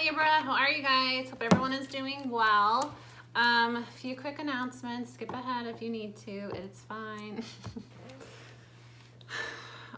Libra, how are you guys? Hope everyone is doing well. A few quick announcements. Skip ahead if you need to. It's fine.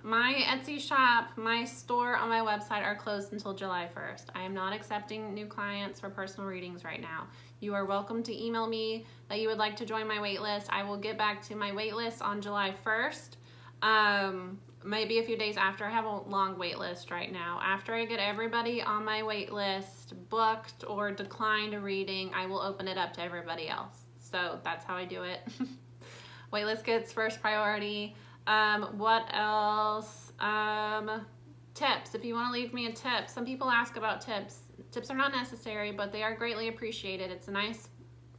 My Etsy shop, my store on my website are closed until July 1st. I am not accepting new clients for personal readings right now. You are welcome to email me that you would like to join my wait list. I will get back to my wait list on July 1st. Maybe a few days after. I have a long wait list right now. After I get everybody on my wait list booked or declined a reading, I will open it up to everybody else. So that's how I do it. Waitlist gets first priority. What else? Tips. If you want to leave me a tip. Some people ask about tips. Tips are not necessary, but they are greatly appreciated. It's a nice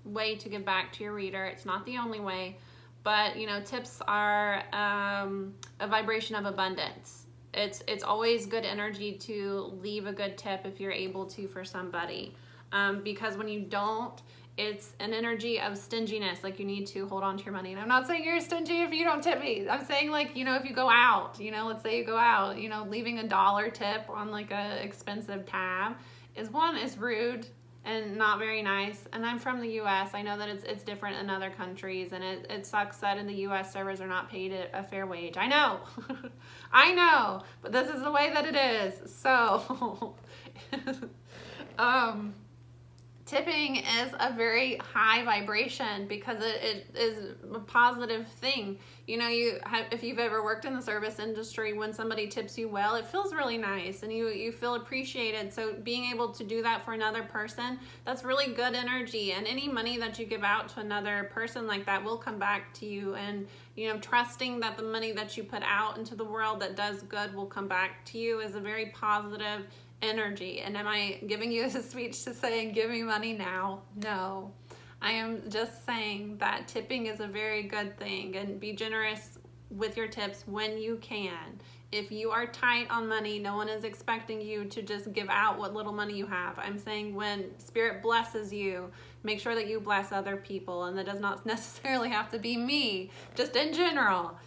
way to give back to your reader. It's not the only way. But, you know, tips are a vibration of abundance. It's always good energy to leave a good tip if you're able to for somebody. Because when you don't, it's an energy of stinginess. Like, you need to hold on to your money. And I'm not saying you're stingy if you don't tip me. I'm saying, like, you know, if you go out, you know, let's say you go out, you know, leaving $1 tip on like a expensive tab is rude and not very nice. And I'm from the US. I know that it's different in other countries, and it sucks that in the US servers are not paid a fair wage. I know. I know, but this is the way that it is. So tipping is a very high vibration because it is a positive thing. You know, if you've ever worked in the service industry, when somebody tips you well, it feels really nice and you feel appreciated. So being able to do that for another person, that's really good energy. And any money that you give out to another person like that will come back to you. And, you know, trusting that the money that you put out into the world that does good will come back to you is a very positive energy. And am I giving you a speech to saying give me money now? No, I am just saying that tipping is a very good thing, and be generous with your tips when you can. If you are tight on money, no one is expecting you to just give out what little money you have. I'm saying when spirit blesses you, make sure that you bless other people, and that does not necessarily have to be me, just in general.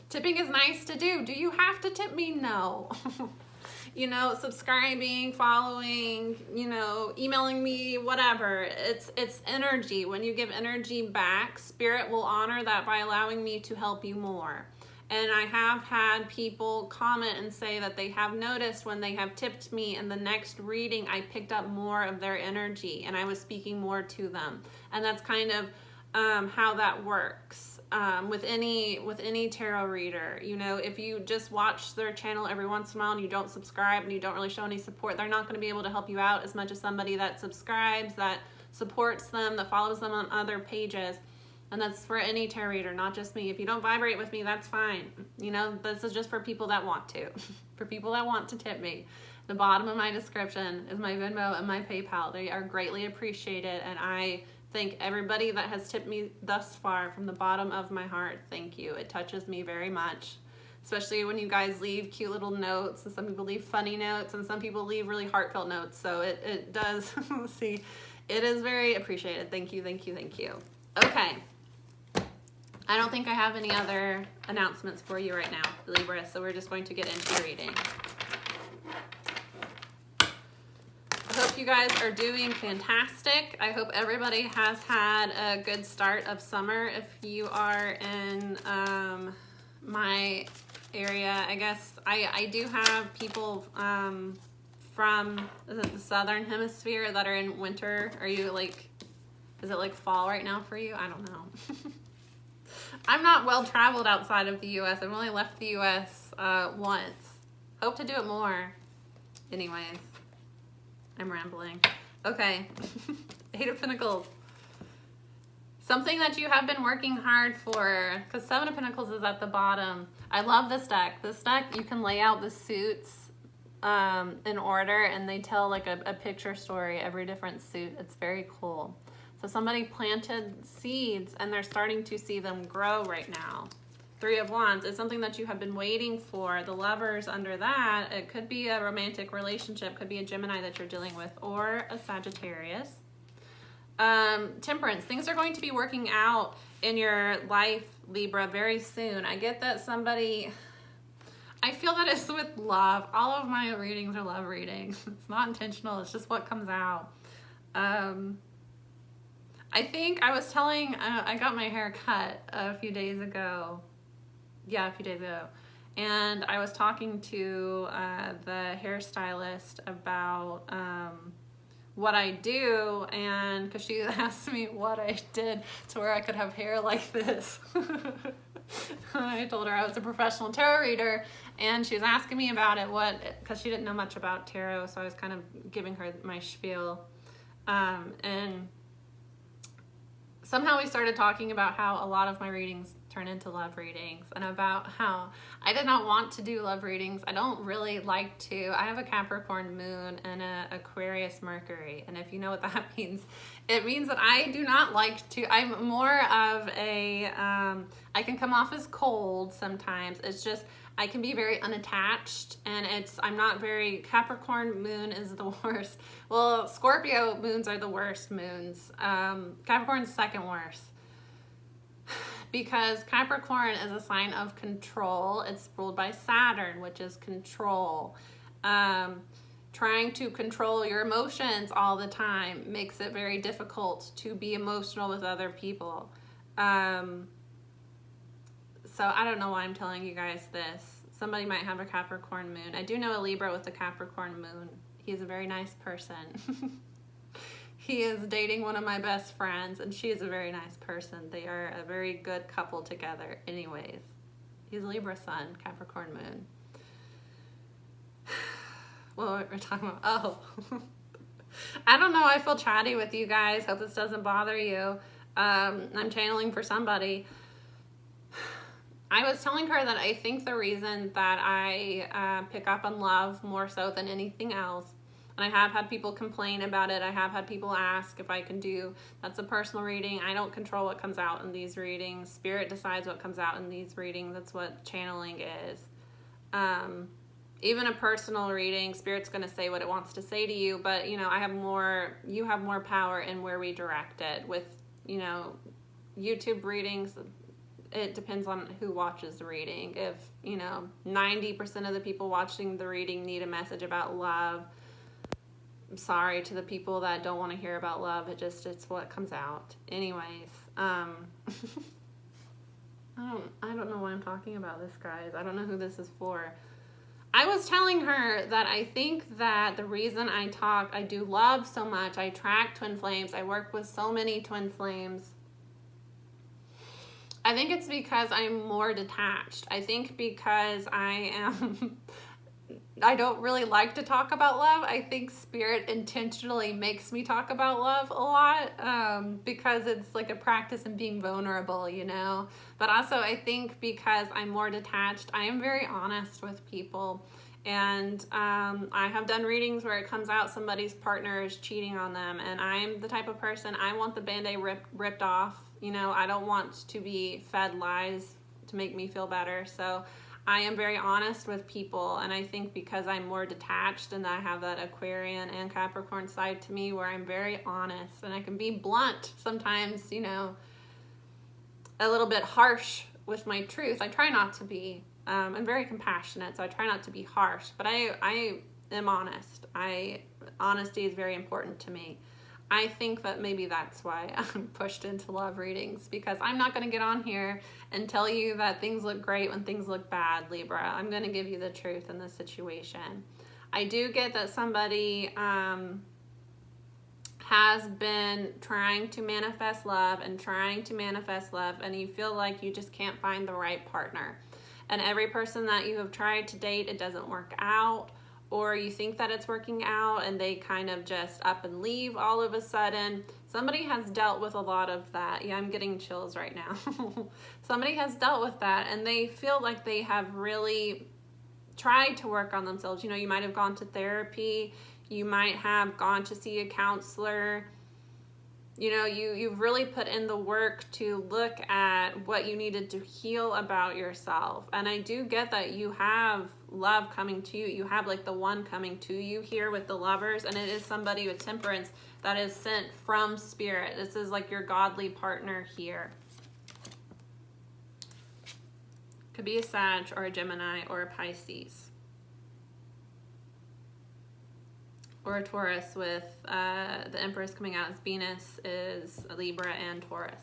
Tipping is nice to do. Do you have to tip me? No. You know, subscribing, following, you know, emailing me, whatever. It's energy. When you give energy back, spirit will honor that by allowing me to help you more. And I have had people comment and say that they have noticed when they have tipped me in the next reading, I picked up more of their energy and I was speaking more to them. And that's kind of how that works. With any tarot reader. You know, if you just watch their channel every once in a while and you don't subscribe and you don't really show any support, they're not going to be able to help you out as much as somebody that subscribes, that supports them, that follows them on other pages. And that's for any tarot reader, not just me. If you don't vibrate with me, that's fine. You know, this is just for people that want to. For people that want to tip me. The bottom of my description is my Venmo and my PayPal. They are greatly appreciated, and I thank everybody that has tipped me thus far from the bottom of my heart. Thank you. It touches me very much, especially when you guys leave cute little notes, and some people leave funny notes, and some people leave really heartfelt notes. So it does, see, it is very appreciated. Thank you, thank you, thank you. Okay. I don't think I have any other announcements for you right now, Libra, so we're just going to get into reading. I hope you guys are doing fantastic. I hope everybody has had a good start of summer. If you are in my area, I guess I do have people from the southern hemisphere that are in winter. Are you like, is it like fall right now for you? I don't know. I'm not well traveled outside of the US. I've only left the US once. Hope to do it more. Anyways. I'm rambling. Okay. 8 of Pentacles. Something that you have been working hard for, because 7 of Pentacles is at the bottom. I love this deck. This deck, you can lay out the suits in order, and they tell like a picture story, every different suit. It's very cool. So somebody planted seeds, and they're starting to see them grow right now. 3 of Wands is something that you have been waiting for. The Lovers under that, it could be a romantic relationship, could be a Gemini that you're dealing with, or a Sagittarius. Temperance, things are going to be working out in your life, Libra, very soon. I get that somebody, I feel that it's with love. All of my readings are love readings. It's not intentional. It's just what comes out. I think I was telling, I got my hair cut a few days ago. Yeah, a few days ago. And I was talking to the hairstylist about what I do, and because she asked me what I did to where I could have hair like this. I told her I was a professional tarot reader, and she was asking me about it, because she didn't know much about tarot, so I was kind of giving her my spiel. And somehow we started talking about how a lot of my readings turn into love readings, and about how I did not want to do love readings. I don't really like to. I have a Capricorn moon and a Aquarius Mercury, and if you know what that means, it means that I do not like to. I'm more of a, I can come off as cold sometimes. It's just, I can be very unattached, and I'm not very, Capricorn moon is the worst. Well, Scorpio moons are the worst moons. Capricorn's second worst. Because Capricorn is a sign of control. It's ruled by Saturn, which is control. Trying to control your emotions all the time makes it very difficult to be emotional with other people. So I don't know why I'm telling you guys this. Somebody might have a Capricorn moon. I do know a Libra with a Capricorn moon. He's a very nice person. He is dating one of my best friends, and she is a very nice person. They are a very good couple together. Anyways, he's a Libra sun, Capricorn moon. What we're talking about? Oh. I don't know. I feel chatty with you guys. Hope this doesn't bother you. I'm channeling for somebody. I was telling her that I think the reason that I pick up on love more so than anything else, and I have had people complain about it. I have had people ask if I can do, that's a personal reading. I don't control what comes out in these readings. Spirit decides what comes out in these readings. That's what channeling is. Even a personal reading, Spirit's going to say what it wants to say to you, but you have more power in where we direct it. With, YouTube readings, it depends on who watches the reading. If, 90% of the people watching the reading need a message about love, I'm sorry to the people that don't want to hear about love. It's what comes out. Anyways, I don't know why I'm talking about this, guys. I don't know who this is for. I was telling her that I think that the reason I do love so much, I attract twin flames, I work with so many twin flames, I think it's because I'm more detached. I think because I don't really like to talk about love. I think Spirit intentionally makes me talk about love a lot, because it's like a practice in being vulnerable, But also I think because I'm more detached, I am very honest with people. And I have done readings where it comes out somebody's partner is cheating on them. And I'm the type of person, I want the Band-Aid ripped off. I don't want to be fed lies to make me feel better. So I am very honest with people, and I think because I'm more detached and I have that Aquarian and Capricorn side to me where I'm very honest and I can be blunt sometimes, a little bit harsh with my truth. I try not to be. I'm very compassionate, so I try not to be harsh, but I am honest. Honesty is very important to me. I think that maybe that's why I'm pushed into love readings, because I'm not going to get on here and tell you that things look great when things look bad, Libra. I'm going to give you the truth in this situation. I do get that somebody has been trying to manifest love, and you feel like you just can't find the right partner. And every person that you have tried to date, it doesn't work out. Or you think that it's working out and they kind of just up and leave all of a sudden. Somebody has dealt with a lot of that. Yeah, I'm getting chills right now. Somebody has dealt with that, and they feel like they have really tried to work on themselves. You might have gone to therapy. You might have gone to see a counselor. You've really put in the work to look at what you needed to heal about yourself. And I do get that you have love coming to you. You have like the one coming to you here with the Lovers, and it is somebody with Temperance that is sent from Spirit. This is like your godly partner here. Could be a Sag or a Gemini or a Pisces. Or a Taurus with the Empress coming out as Venus is a Libra and Taurus.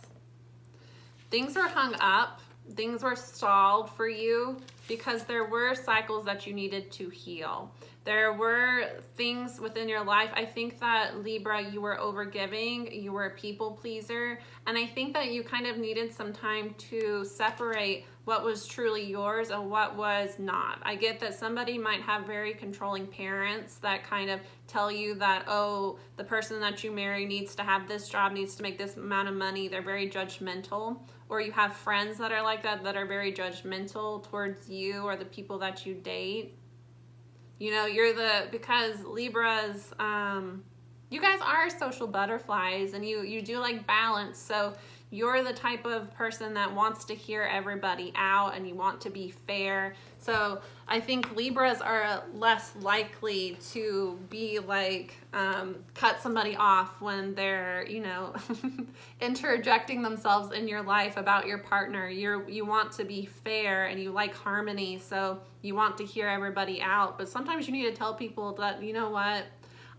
Things are hung up. Things were stalled for you because there were cycles that you needed to heal. There were things within your life. I think that Libra, you were overgiving, you were a people pleaser, and I think that you kind of needed some time to separate what was truly yours and what was not. I get that somebody might have very controlling parents that kind of tell you that, oh, the person that you marry needs to have this job, needs to make this amount of money. They're very judgmental. Or you have friends that are like that are very judgmental towards you or the people that you date. You know, because Libras, you guys are social butterflies and you do like balance. So you're the type of person that wants to hear everybody out and you want to be fair. So I think Libras are less likely to be like, cut somebody off when they're, you know, interjecting themselves in your life about your partner. You want to be fair and you like harmony. So you want to hear everybody out. But sometimes you need to tell people that, you know what?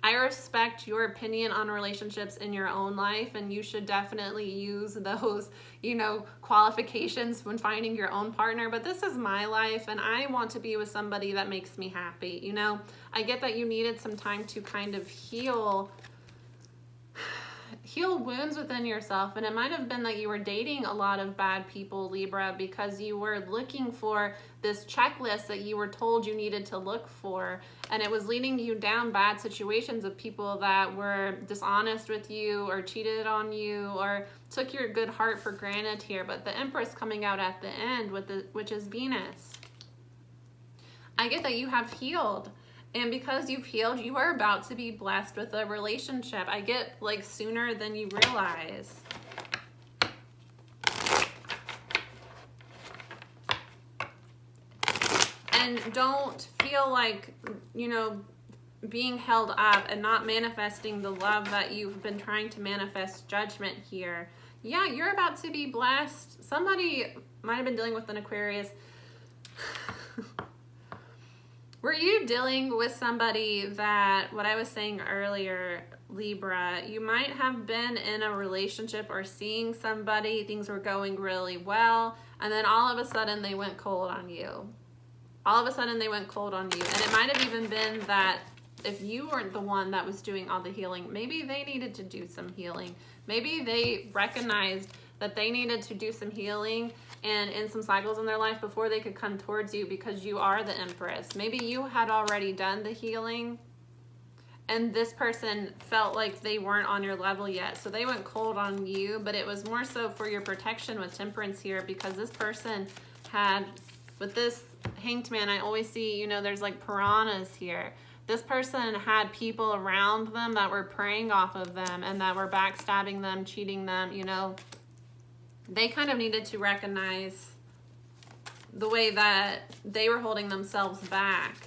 I respect your opinion on relationships in your own life, and you should definitely use those, you know, qualifications when finding your own partner. But this is my life, and I want to be with somebody that makes me happy. You know, I get that you needed some time to kind of heal wounds within yourself, and it might have been that you were dating a lot of bad people, Libra, because you were looking for this checklist that you were told you needed to look for, and it was leading you down bad situations of people that were dishonest with you or cheated on you or took your good heart for granted here. But the Empress coming out at the end which is Venus, I get that you have healed. And because you've healed, you are about to be blessed with a relationship. I get like sooner than you realize. And don't feel like, you know, being held up and not manifesting the love that you've been trying to manifest. Judgment here. Yeah, you're about to be blessed. Somebody might have been dealing with an Aquarius. Were you dealing with somebody that, what I was saying earlier, Libra, you might have been in a relationship or seeing somebody, things were going really well, and then all of a sudden they went cold on you. All of a sudden they went cold on you. And it might have even been that if you weren't the one that was doing all the healing, maybe they needed to do some healing. Maybe they recognized that they needed to do some healing and in some cycles in their life before they could come towards you, because you are the Empress. Maybe you had already done the healing and this person felt like they weren't on your level yet. So they went cold on you, but it was more so for your protection with Temperance here, because this person had, with this Hanged Man, I always see, you know, there's like piranhas here. This person had people around them that were preying off of them and that were backstabbing them, cheating them, you know. They kind of needed to recognize the way that they were holding themselves back.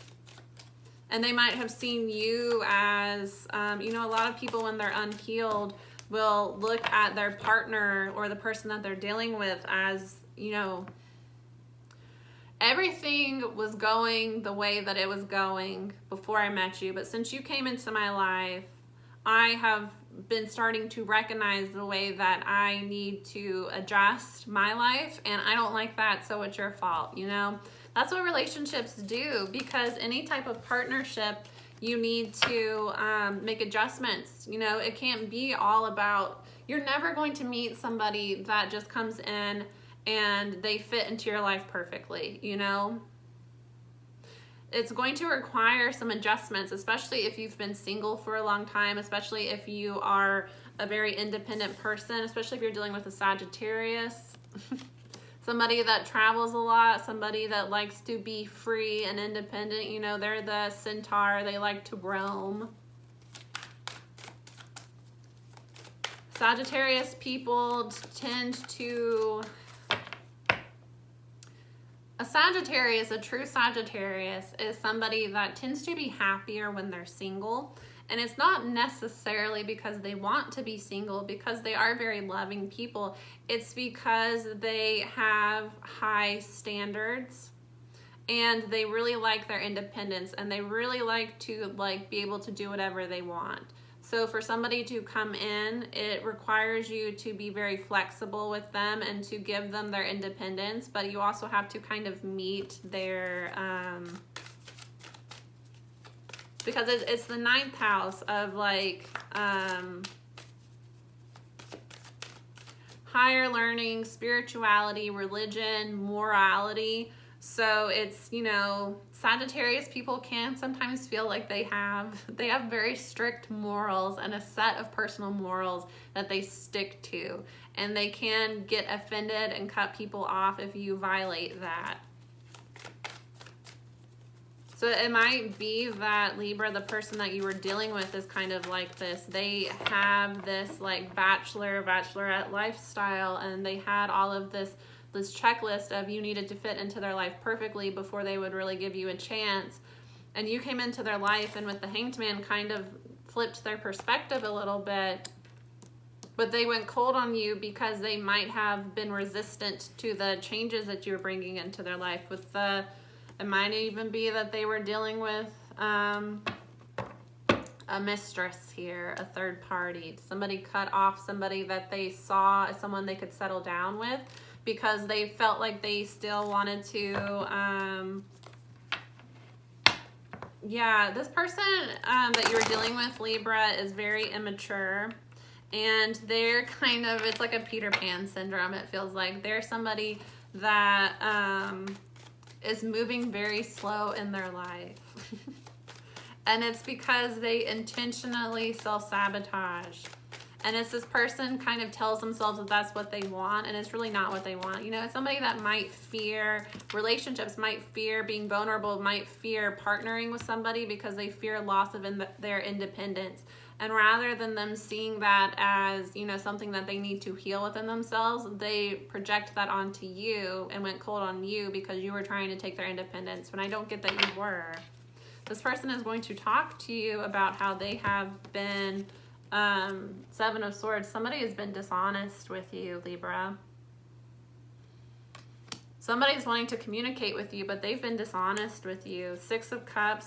And they might have seen you as, you know, a lot of people when they're unhealed will look at their partner or the person that they're dealing with as, you know, everything was going the way that it was going before I met you. But since you came into my life, I have been starting to recognize the way that I need to adjust my life, and I don't like that, so it's your fault, you know? That's what relationships do, because any type of partnership, you need to make adjustments. You know, it can't be all about, you're never going to meet somebody that just comes in and they fit into your life perfectly, you know? It's going to require some adjustments, especially if you've been single for a long time, especially if you are a very independent person, especially if you're dealing with a Sagittarius, somebody that travels a lot, somebody that likes to be free and independent. You know, they're the Centaur, they like to roam. Sagittarius people tend to A Sagittarius, a true Sagittarius, is somebody that tends to be happier when they're single. And it's not necessarily because they want to be single, because they are very loving people. It's because they have high standards and they really like their independence, and they really like to be able to do whatever they want. So for somebody to come in, it requires you to be very flexible with them and to give them their independence, but you also have to kind of meet their, because it's the 9th house of higher learning, spirituality, religion, morality. So it's, Sagittarius people can sometimes feel like they have very strict morals and a set of personal morals that they stick to. And they can get offended and cut people off if you violate that. So it might be that Libra, the person that you were dealing with, is kind of like this. They have this bachelorette lifestyle, and they had all of this checklist of you needed to fit into their life perfectly before they would really give you a chance. And you came into their life, and with the Hanged Man kind of flipped their perspective a little bit, but they went cold on you because they might have been resistant to the changes that you were bringing into their life. It might even be that they were dealing with a mistress here, a third party. Somebody cut off somebody that they saw as someone they could settle down with, because they felt like they still wanted to, this person that you were dealing with, Libra, is very immature, and they're kind of, it's like a Peter Pan syndrome, it feels like. They're somebody that is moving very slow in their life. And it's because they intentionally self-sabotage. And it's this person kind of tells themselves that that's what they want, and it's really not what they want. It's somebody that might fear relationships, might fear being vulnerable, might fear partnering with somebody because they fear loss of their independence. And rather than them seeing that as, something that they need to heal within themselves, they project that onto you and went cold on you because you were trying to take their independence, when I don't get that you were. This person is going to talk to you about how they have been, 7 of Swords. Somebody has been dishonest with you, Libra. Somebody's wanting to communicate with you, but they've been dishonest with you. 6 of Cups,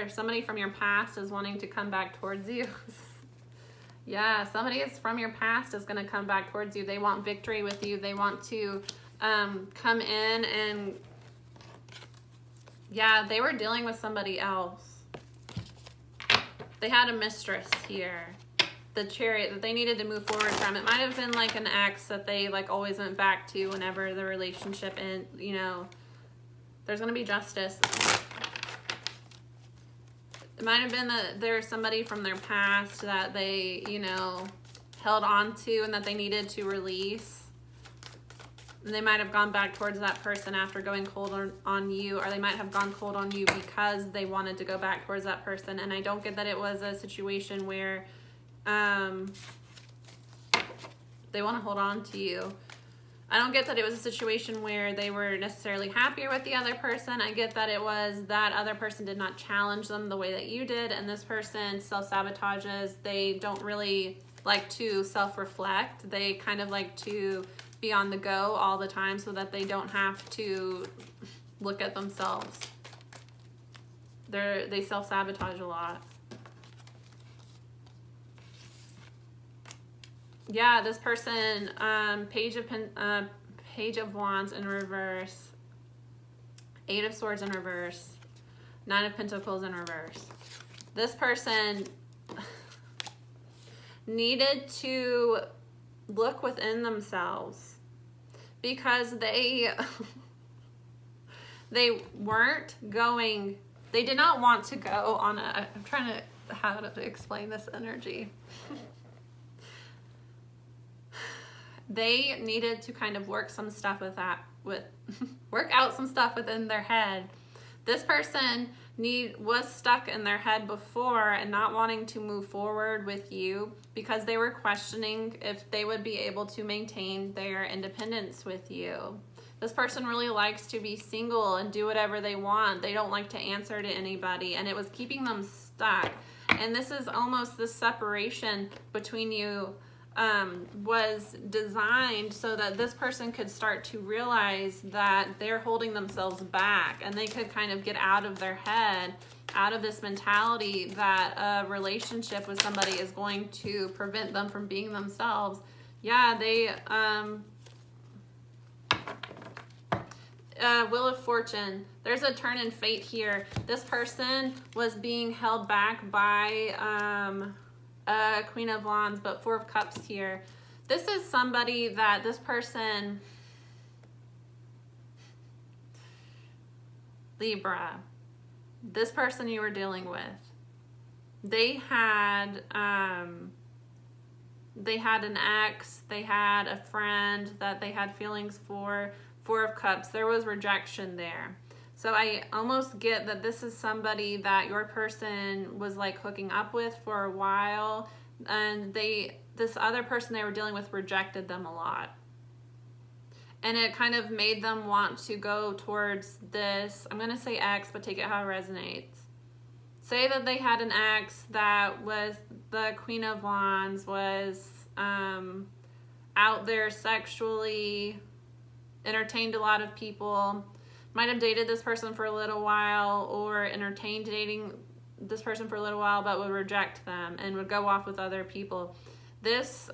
somebody from your past is wanting to come back towards you. Yeah, somebody from your past is going to come back towards you. They want victory with you. They want to come in and, they were dealing with somebody else. They had a mistress here. The Chariot that they needed to move forward from. It might have been like an ex that they always went back to whenever the relationship and there's going to be justice. It might have been that there's somebody from their past that they, held on to and that they needed to release. And they might have gone back towards that person after going cold on you, or they might have gone cold on you because they wanted to go back towards that person. And I don't get that it was a situation where they want to hold on to you. I don't get that it was a situation where they were necessarily happier with the other person. I get that it was that other person did not challenge them the way that you did, and this person self-sabotages. They don't really like to self-reflect. They kind of like to be on the go all the time so that they don't have to look at themselves. They self-sabotage a lot. Yeah, this person, Page of Wands in reverse, 8 of Swords in reverse, 9 of Pentacles in reverse. This person needed to look within themselves because they did not want to go on I'm trying to, how to explain this energy. They needed to kind of work some stuff work out some stuff within their head. This person was stuck in their head before and not wanting to move forward with you because they were questioning if they would be able to maintain their independence with you. This person really likes to be single and do whatever they want. They don't like to answer to anybody, and it was keeping them stuck. And this is almost this separation between you was designed so that this person could start to realize that they're holding themselves back, and they could kind of get out of their head, out of this mentality that a relationship with somebody is going to prevent them from being themselves. Yeah, they Wheel of Fortune. There's a turn in fate here. This person was being held back by Queen of Wands, but Four of Cups here. This is somebody that this person, Libra, this person you were dealing with, they had an ex, they had a friend that they had feelings for. Four of Cups, there was rejection there. So I almost get that this is somebody that your person was like hooking up with for a while, and this other person they were dealing with rejected them a lot. And it kind of made them want to go towards this, I'm going to say ex, but take it how it resonates. Say that they had an ex that was the Queen of Wands, was out there sexually, entertained a lot of people, might have dated this person for a little while, or entertained dating this person for a little while, but would reject them and would go off with other people. This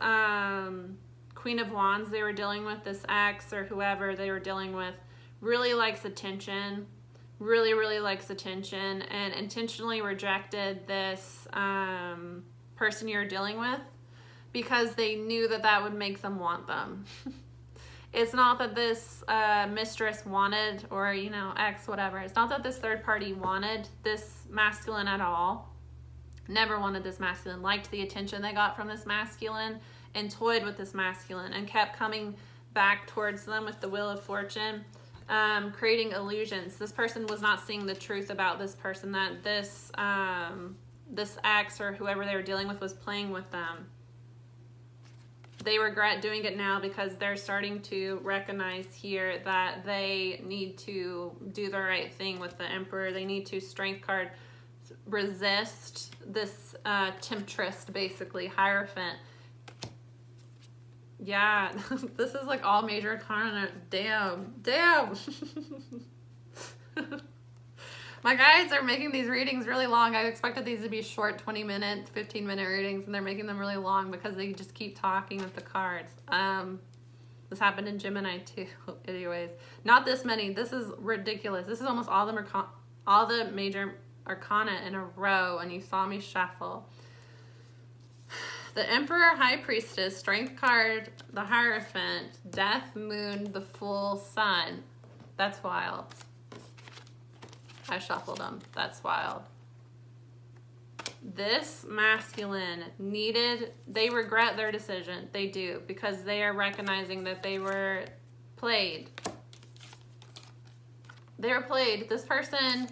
Queen of Wands they were dealing with, this ex or whoever they were dealing with, really likes attention, really likes attention, and intentionally rejected this person you're dealing with because they knew that that would make them want them. It's not that this mistress wanted, or, you know, ex, whatever. It's not that this third party wanted this masculine at all. Never wanted this masculine. Liked the attention they got from this masculine, and toyed with this masculine, and kept coming back towards them with the Wheel of Fortune, creating illusions. This person was not seeing the truth about this person, that this ex or whoever they were dealing with was playing with them. They regret doing it now because they're starting to recognize here that they need to do the right thing with the Emperor. They need to, strength card, resist this temptress, basically, Hierophant. Yeah, this is like all major arcana. Damn. My guides are making these readings really long. I expected these to be short 20-minute, 15-minute readings, and they're making them really long because they just keep talking with the cards. This happened in Gemini too. Anyways, not this many. This is ridiculous. This is almost all the major arcana in a row, and you saw me shuffle. The Emperor, High Priestess, Strength card, the Hierophant, Death, Moon, the Full Sun. That's wild. I shuffled them. That's wild. This masculine they regret their decision. They do, because they are recognizing that they were played. They were played. This person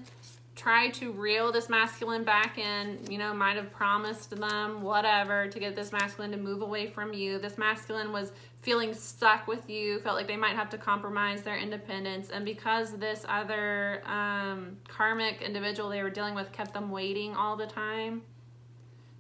tried to reel this masculine back in, you know, might have promised them whatever to get this masculine to move away from you. This masculine was feeling stuck with you, felt like they might have to compromise their independence, and because this other karmic individual they were dealing with kept them waiting all the time,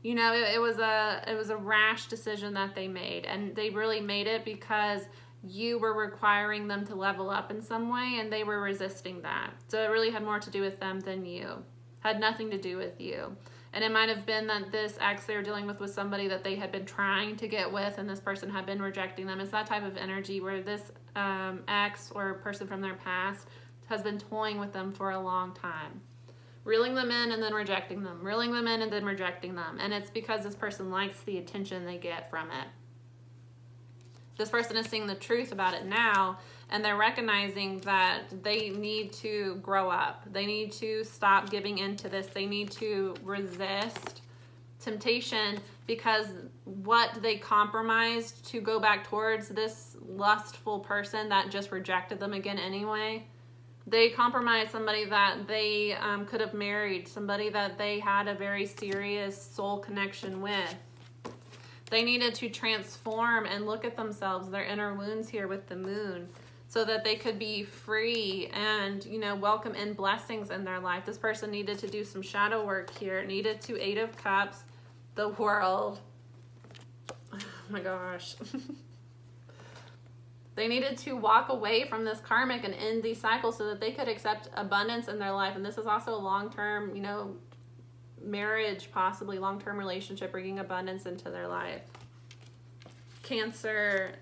you know, it was a rash decision that they made, and they really made it because you were requiring them to level up in some way, and they were resisting that. So it really had more to do with them than you. Had nothing to do with you. And it might have been that this ex they were dealing with was somebody that they had been trying to get with, and this person had been rejecting them. It's that type of energy where this ex or person from their past has been toying with them for a long time. Reeling them in and then rejecting them. Reeling them in and then rejecting them. And it's because this person likes the attention they get from it. This person is seeing the truth about it now, and they're recognizing that they need to grow up. They need to stop giving into this. They need to resist temptation, because what they compromised to go back towards this lustful person that just rejected them again anyway. They compromised somebody that they could have married, somebody that they had a very serious soul connection with. They needed to transform and look at themselves, their inner wounds here with the moon. so that they could be free and, you know, welcome in blessings in their life. This person needed to do some shadow work here, needed to 8 of Cups, the World. Oh my gosh. They needed to walk away from this karmic and end these cycles so that they could accept abundance in their life. And this is also a long-term, you know, marriage, possibly long-term relationship, bringing abundance into their life. Cancer,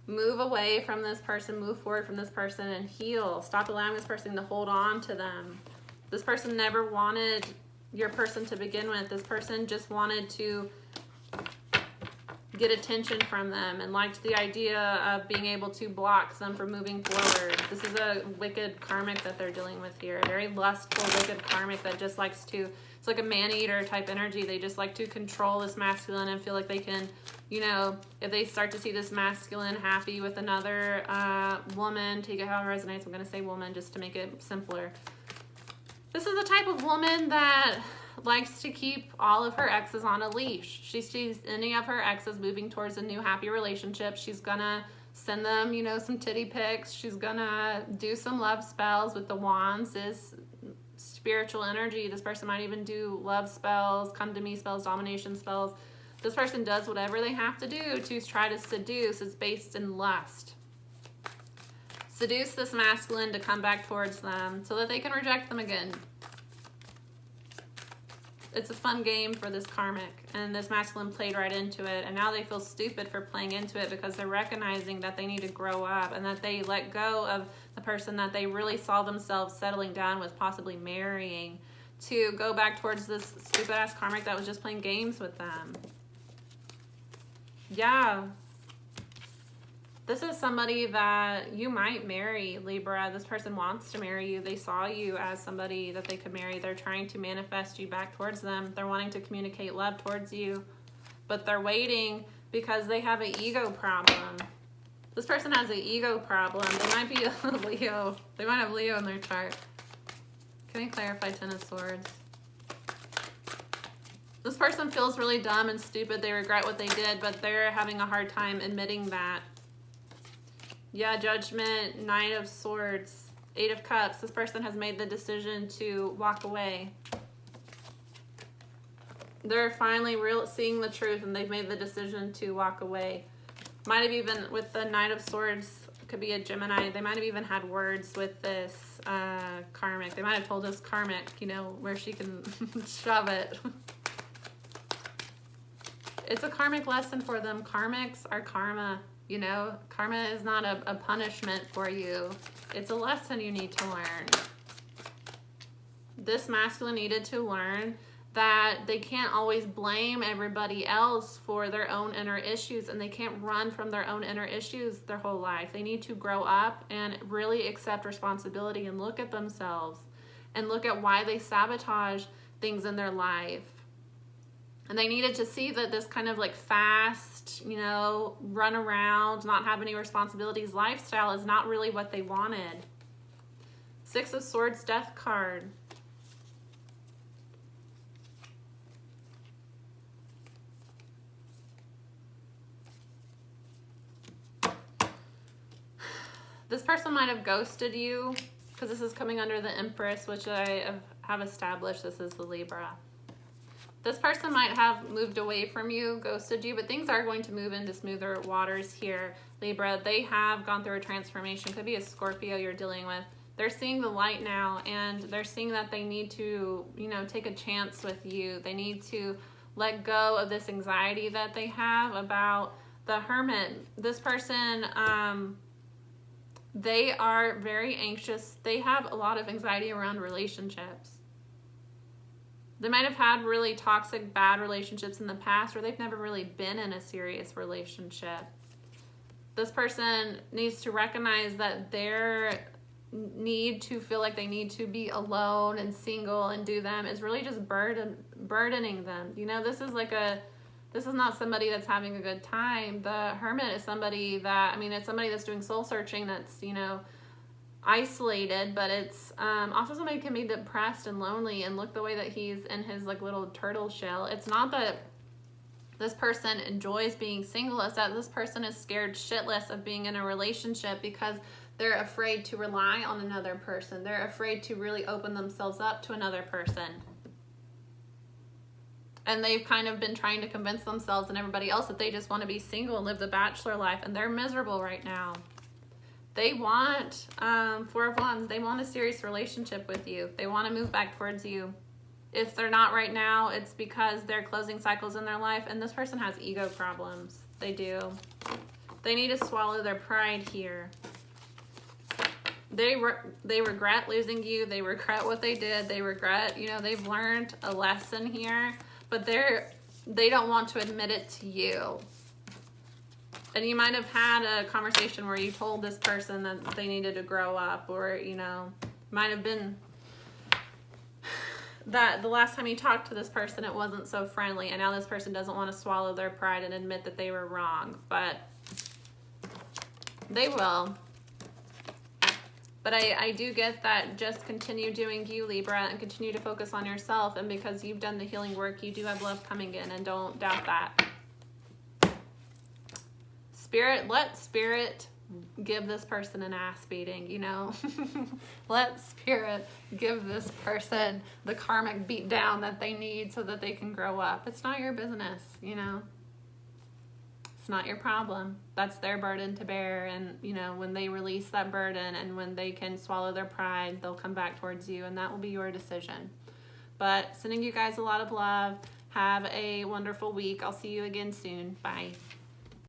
move away from this person, move forward from this person and heal. Stop allowing this person to hold on to them. This person never wanted your person to begin with. This person just wanted to get attention from them and liked the idea of being able to block them from moving forward. This is a wicked karmic that they're dealing with here. A very lustful, wicked karmic that just likes to, it's like a man-eater type energy. They just like to control this masculine and feel like they can, you know, if they start to see this masculine happy with another woman, take it how it resonates. I'm going to say woman just to make it simpler. This is the type of woman that likes to keep all of her exes on a leash. She sees any of her exes moving towards a new happy relationship. She's gonna send them, you know, some titty pics. She's gonna do some love spells with the wands. Is spiritual energy. This person might even do love spells, come to me spells, domination spells. This person does whatever they have to do to try to seduce. It's based in lust. Seduce this masculine to come back towards them so that they can reject them again. It's a fun game for this karmic, and this masculine played right into it, and now they feel stupid for playing into it because they're recognizing that they need to grow up and that they let go of the person that they really saw themselves settling down with, possibly marrying, to go back towards this stupid ass karmic that was just playing games with them. Yeah. This is somebody that you might marry, Libra. This person wants to marry you. They saw you as somebody that they could marry. They're trying to manifest you back towards them. They're wanting to communicate love towards you, but they're waiting because they have an ego problem. This person has an ego problem. They might be a Leo. They might have Leo in their chart. Can we clarify 10 of Swords? This person feels really dumb and stupid. They regret what they did, but they're having a hard time admitting that. Yeah, Judgment, 9 of Swords, 8 of Cups. This person has made the decision to walk away. They're finally seeing the truth, and they've made the decision to walk away. Might have even, with the 9 of Swords, could be a Gemini. They might have even had words with this karmic. They might have told us karmic, you know, where she can shove it. It's a karmic lesson for them. Karmics are karma. You know, karma is not a punishment for you. It's a lesson you need to learn. This masculine needed to learn that they can't always blame everybody else for their own inner issues, and they can't run from their own inner issues their whole life. They need to grow up and really accept responsibility and look at themselves and look at why they sabotage things in their life. And they needed to see that this kind of like fast, you know, run around, not have any responsibilities lifestyle is not really what they wanted. 6 of Swords, Death card. This person might have ghosted you because this is coming under the Empress, which I have established this is the Libra. This person might have moved away from you, ghosted you, but things are going to move into smoother waters here, Libra. They have gone through a transformation. Could be a Scorpio you're dealing with. They're seeing the light now, and they're seeing that they need to, you know, take a chance with you. They need to let go of this anxiety that they have about the Hermit. This person, they are very anxious. They have a lot of anxiety around relationships. They might have had really toxic, bad relationships in the past, or they've never really been in a serious relationship. This person needs to recognize that their need to feel like they need to be alone and single and do them is really just burdening them. You know, this is not somebody that's having a good time. The Hermit is somebody that, I mean, it's somebody that's doing soul searching, that's, you know, isolated, but it's also somebody can be depressed and lonely, and look the way that he's in his like little turtle shell. It's not that this person enjoys being single is that this person is scared shitless of being in a relationship because they're afraid to rely on another person. They're afraid to really open themselves up to another person. And they've kind of been trying to convince themselves and everybody else that they just want to be single and live the bachelor life, and they're miserable right now. They want, Four of Wands, they want a serious relationship with you. They want to move back towards you. If they're not right now, it's because they're closing cycles in their life, and this person has ego problems. They do. They need to swallow their pride here. They regret losing you. They regret what they did. They regret, you know, they've learned a lesson here, but they don't want to admit it to you. And you might have had a conversation where you told this person that they needed to grow up, or, you know, might have been that the last time you talked to this person, it wasn't so friendly, and now this person doesn't want to swallow their pride and admit that they were wrong, but they will. But I do get that just continue doing you, Libra, and continue to focus on yourself. And because you've done the healing work, you do have love coming in, and don't doubt that. Spirit, let Spirit give this person an ass beating, you know. Let Spirit give this person the karmic beat down that they need so that they can grow up. It's not your business, you know. It's not your problem. That's their burden to bear. And, you know, when they release that burden and when they can swallow their pride, they'll come back towards you, and that will be your decision. But sending you guys a lot of love. Have a wonderful week. I'll see you again soon. Bye.